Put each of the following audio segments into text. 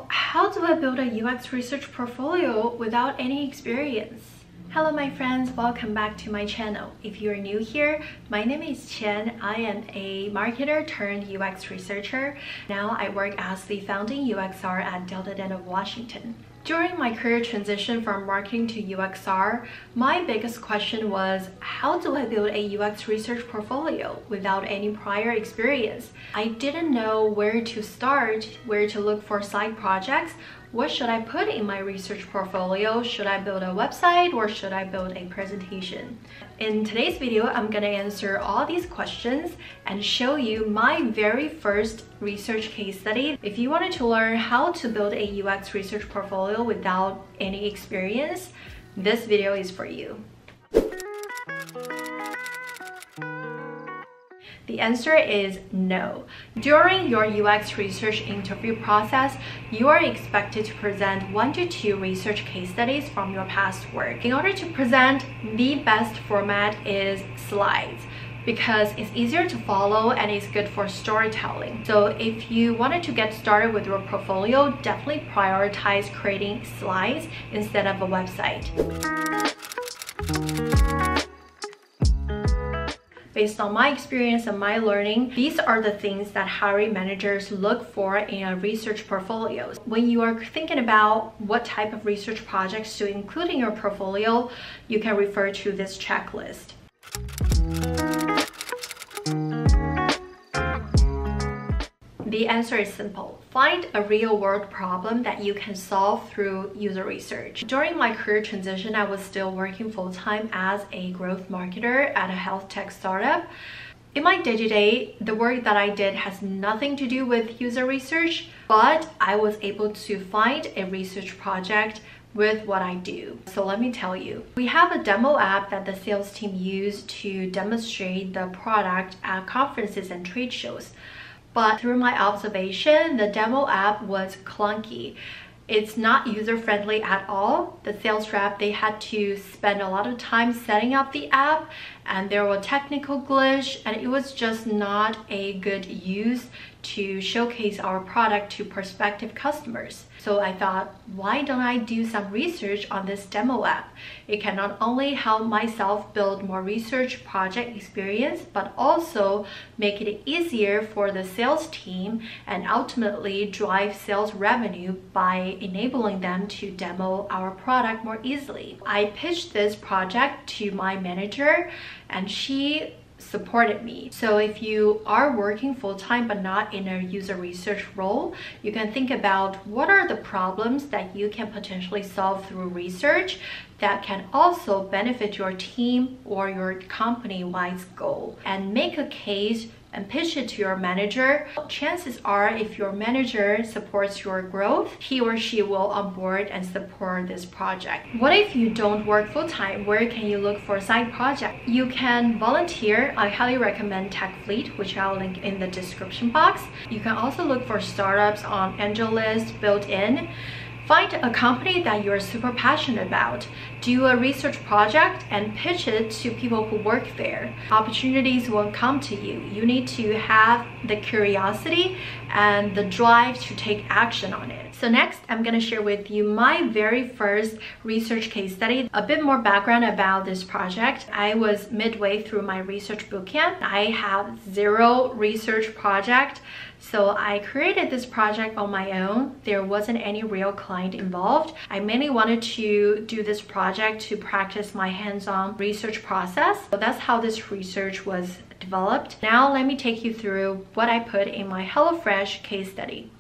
How do I build a UX research portfolio without any experience? Hello my friends, welcome back to my channel. If you're new here, my name is Chen. I am a marketer turned UX researcher. Now I work as the founding UXR at Delta Dental, Washington. During my career transition from marketing to UXR, my biggest question was, how do I build a UX research portfolio without any prior experience? I didn't know where to start, where to look for side projects. What should I put in my research portfolio? Should I build a website or should I build a presentation? In today's video, I'm going to answer all these questions and show you my very first research case study. If you wanted to learn how to build a UX research portfolio without any experience, this video is for you. The answer is no. During your UX research interview process, you are expected to present 1 to 2 research case studies from your past work. In order to present, the best format is slides because it's easier to follow and it's good for storytelling. So if you wanted to get started with your portfolio, definitely prioritize creating slides instead of a website. Based on my experience and my learning, these are the things that hiring managers look for in a research portfolio. When you are thinking about what type of research projects to include in your portfolio, you can refer to this checklist. The answer is simple. Find a real-world problem that you can solve through user research. During my career transition, I was still working full-time as a growth marketer at a health tech startup. In my day-to-day, the work that I did has nothing to do with user research, but I was able to find a research project with what I do. So let me tell you. We have a demo app that the sales team used to demonstrate the product at conferences and trade shows. But through my observation, the demo app was clunky. It's not user-friendly at all. The sales rep, they had to spend a lot of time setting up the app and there was technical glitch and it was just not a good use to showcase our product to prospective customers. So I thought, why don't I do some research on this demo app? It can not only help myself build more research project experience, but also make it easier for the sales team and ultimately drive sales revenue by enabling them to demo our product more easily. I pitched this project to my manager and she supported me. So if you are working full-time but not in a user research role, you can think about what are the problems that you can potentially solve through research that can also benefit your team or your company-wide goal, and make a case and pitch it to your manager. Chances are, if your manager supports your growth, he or she will onboard and support this project. What if you don't work full-time? Where can you look for a side project? You can volunteer. I highly recommend TechFleet, which I'll link in the description box. You can also look for startups on AngelList built in. Find a company that you're super passionate about. Do a research project and pitch it to people who work there. Opportunities will come to you. You need to have the curiosity and the drive to take action on it. So next, I'm going to share with you my very first research case study. A bit more background about this project. I was midway through my research bootcamp. I have 0 research project. So I created this project on my own. There wasn't any real client involved. I mainly wanted to do this project to practice my hands-on research process. So that's how this research was developed. Now let me take you through what I put in my HelloFresh case study.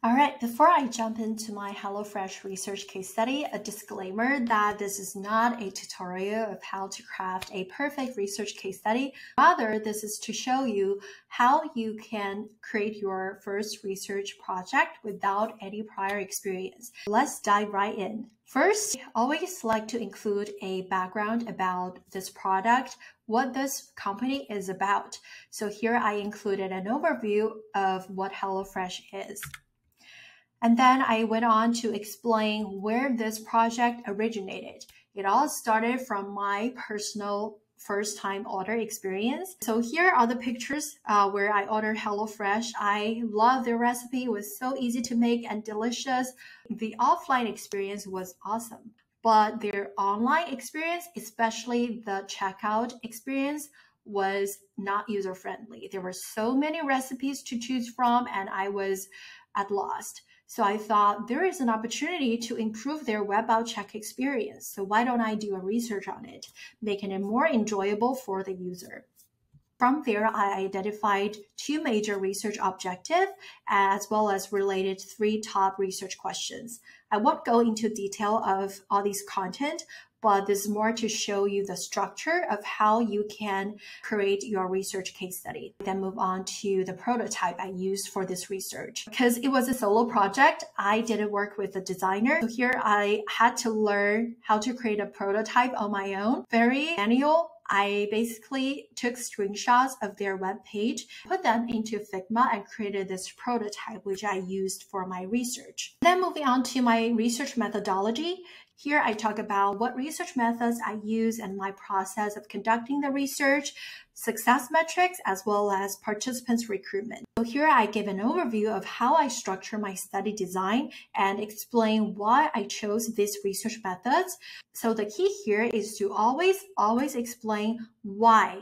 All right, before I jump into my HelloFresh research case study, a disclaimer that this is not a tutorial of how to craft a perfect research case study. Rather, this is to show you how you can create your first research project without any prior experience. Let's dive right in. First, I always like to include a background about this product, what this company is about. So here I included an overview of what HelloFresh is. And then I went on to explain where this project originated. It all started from my personal first-time order experience. So here are the pictures where I ordered HelloFresh. I love their recipe. It was so easy to make and delicious. The offline experience was awesome, but their online experience, especially the checkout experience, was not user-friendly. There were so many recipes to choose from, and I was at lost. So I thought there is an opportunity to improve their web check experience. So why don't I do a research on it, making it more enjoyable for the user? From there, I identified 2 major research objectives as well as related 3 top research questions. I won't go into detail of all these content, but this is more to show you the structure of how you can create your research case study. Then move on to the prototype I used for this research. Because it was a solo project, I didn't work with a designer. So here I had to learn how to create a prototype on my own. Very manual. I basically took screenshots of their web page, put them into Figma, and created this prototype, which I used for my research. Then moving on to my research methodology. Here I talk about what research methods I use and my process of conducting the research, success metrics, as well as participants recruitment. So here I give an overview of how I structure my study design and explain why I chose these research methods. So the key here is to always explain why,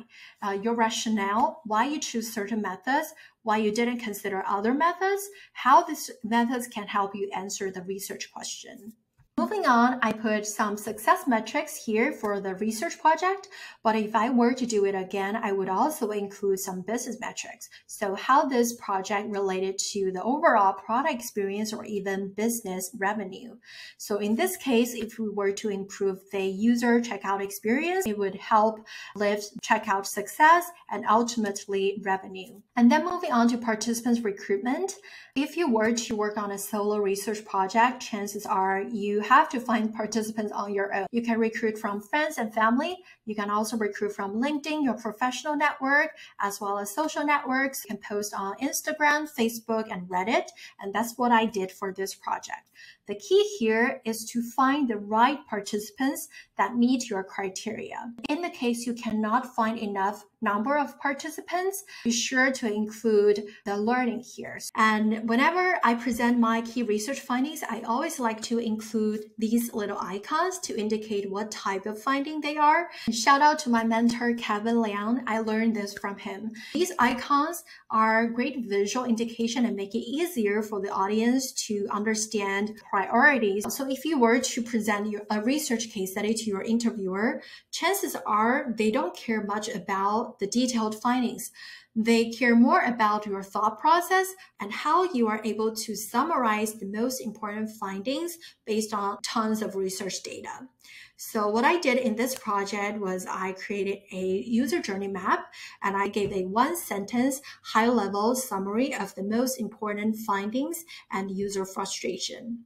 your rationale, why you choose certain methods, why you didn't consider other methods, how these methods can help you answer the research question. Moving on, I put some success metrics here for the research project, but if I were to do it again, I would also include some business metrics. So how this project related to the overall product experience or even business revenue. So in this case, if we were to improve the user checkout experience, it would help lift checkout success and ultimately revenue. And then moving on to participants recruitment. If you were to work on a solo research project, chances are you have to find participants on your own. You can recruit from friends and family. You can also recruit from LinkedIn, your professional network, as well as social networks. You can post on Instagram, Facebook, and Reddit. And that's what I did for this project. The key here is to find the right participants that meet your criteria. In the case you cannot find enough number of participants, be sure to include the learning here. And whenever I present my key research findings, I always like to include these little icons to indicate what type of finding they are. And shout out to my mentor, Kevin Liang. I learned this from him. These icons are great visual indication and make it easier for the audience to understand priorities. So if you were to present a research case study to your interviewer, chances are they don't care much about the detailed findings. They care more about your thought process and how you are able to summarize the most important findings based on tons of research data. So what I did in this project was I created a user journey map and I gave a 1-sentence high-level summary of the most important findings and user frustration.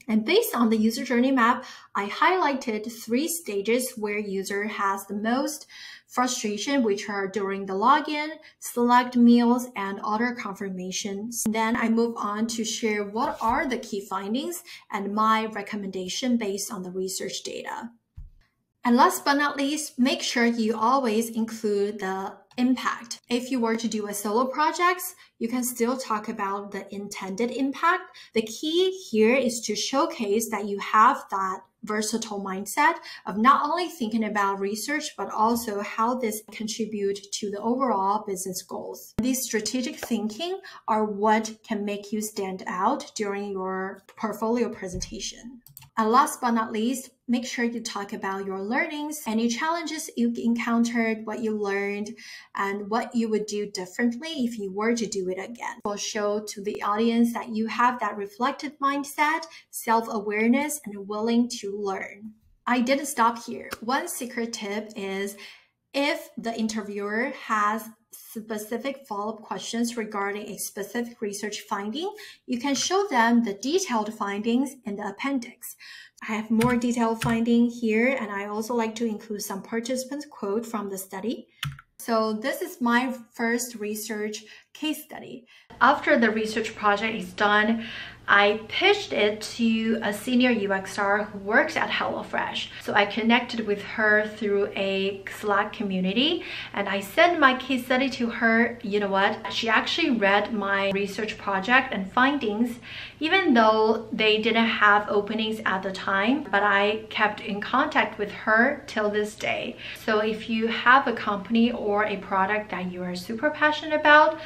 And based on the user journey map, I highlighted 3 stages where user has the most frustration, which are during the login, select meals, and order confirmations. Then I move on to share what are the key findings and my recommendation based on the research data. And last but not least, make sure you always include the impact. If you were to do a solo project, you can still talk about the intended impact. The key here is to showcase that you have that versatile mindset of not only thinking about research, but also how this contribute to the overall business goals. These strategic thinking are what can make you stand out during your portfolio presentation. And last but not least, make sure you talk about your learnings, any challenges you encountered, what you learned, and what you would do differently if you were to do it again. It will show to the audience that you have that reflective mindset, self-awareness, and willing to learn. I didn't stop here. One secret tip is if the interviewer has specific follow-up questions regarding a specific research finding, you can show them the detailed findings in the appendix. I have more detailed finding here, and I also like to include some participants' quote from the study. So this is my first research case study. After the research project is done, I pitched it to a senior UXR who works at HelloFresh. So I connected with her through a Slack community and I sent my case study to her. You know what? She actually read my research project and findings, even though they didn't have openings at the time, but I kept in contact with her till this day. So if you have a company or a product that you are super passionate about,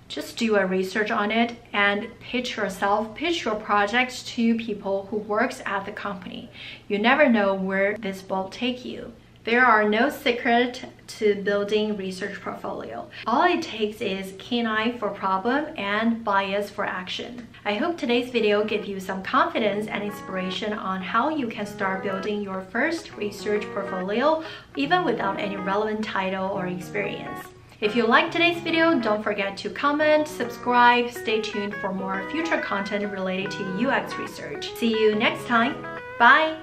just do a research on it and pitch your projects to people who works at the company. You never know where this will take you. There are no secret to building research portfolio. All it takes is keen eye for problem and bias for action. I hope today's video gave you some confidence and inspiration on how you can start building your first research portfolio even without any relevant title or experience. If you liked today's video, don't forget to comment, subscribe, stay tuned for more future content related to UX research. See you next time. Bye!